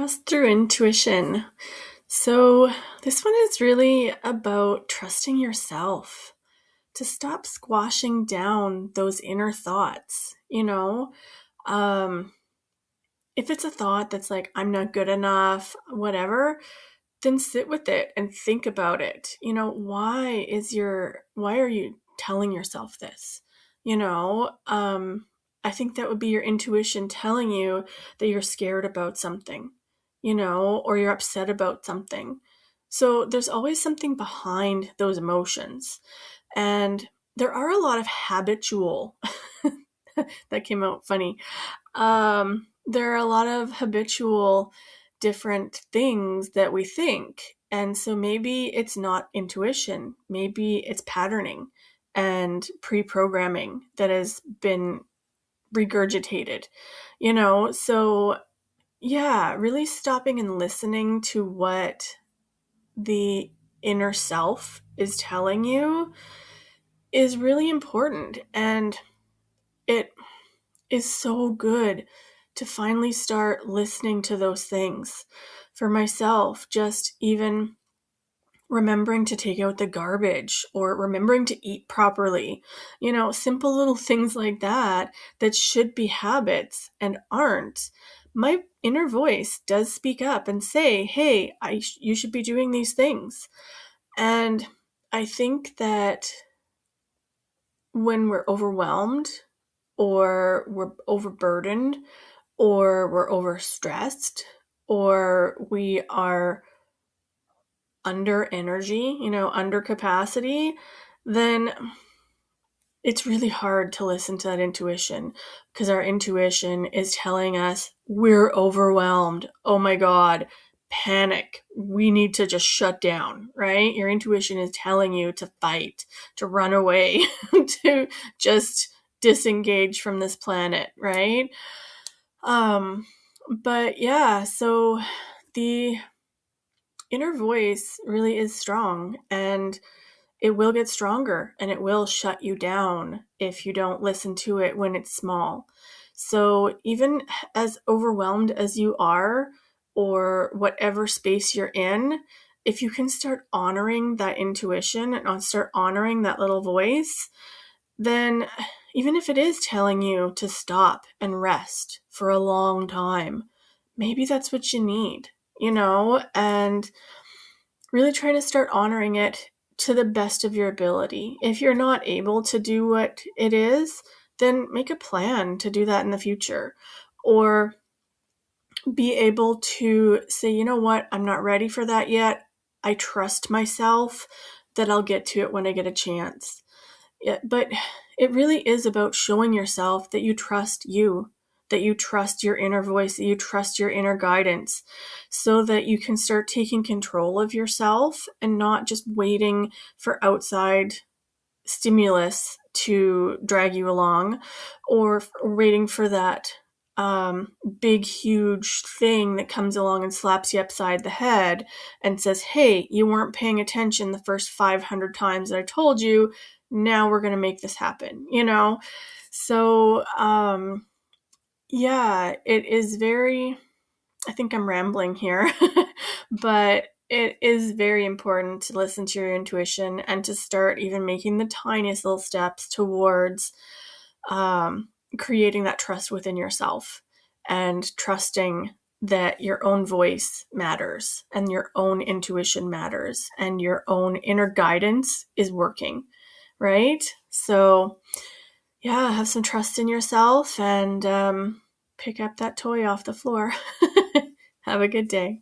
Trust through intuition. So, this one is really about trusting yourself to stop squashing down those inner thoughts. Um, if it's a thought that's like, I'm not good enough, whatever, then sit with it and think about it. Why are you telling yourself this? You know, um, I think that would be your intuition telling you that you're scared about something, or you're upset about something. So there's always something behind those emotions. And there are a lot of habitual, that came out funny. There are a lot of habitual different things that we think. And so maybe it's not intuition, maybe it's patterning and pre programming that has been regurgitated, So, yeah, really stopping and listening to what the inner self is telling you is really important. And it is so good to finally start listening to those things. For myself, just even remembering to take out the garbage or remembering to eat properly, simple little things like that that should be habits and aren't. My inner voice does speak up and say, hey, you should be doing these things. And I think that when we're overwhelmed or we're overburdened or we're overstressed or we are under energy, under capacity, then it's really hard to listen to that intuition because our intuition is telling us we're overwhelmed. Oh my God, panic. We need to just shut down, right? Your intuition is telling you to fight, to run away, to just disengage from this planet, right? But yeah, so the inner voice really is strong and it will get stronger and it will shut you down if you don't listen to it when it's small. So even as overwhelmed as you are or whatever space you're in, if you can start honoring that intuition and start honoring that little voice, then even if it is telling you to stop and rest for a long time, maybe that's what you need, and really try to start honoring it to the best of your ability. If you're not able to do what it is, then make a plan to do that in the future. Or be able to say, you know what, I'm not ready for that yet. I trust myself that I'll get to it when I get a chance. Yeah, but it really is about showing yourself that you trust you, that you trust your inner voice, that you trust your inner guidance, so that you can start taking control of yourself and not just waiting for outside stimulus to drag you along or waiting for that big, huge thing that comes along and slaps you upside the head and says, hey, you weren't paying attention the first 500 times that I told you. Now we're going to make this happen, So, yeah, it is very, I think I'm rambling here, but it is very important to listen to your intuition and to start even making the tiniest little steps towards creating that trust within yourself and trusting that your own voice matters and your own intuition matters and your own inner guidance is working, right? So, yeah, have some trust in yourself and pick up that toy off the floor. Have a good day.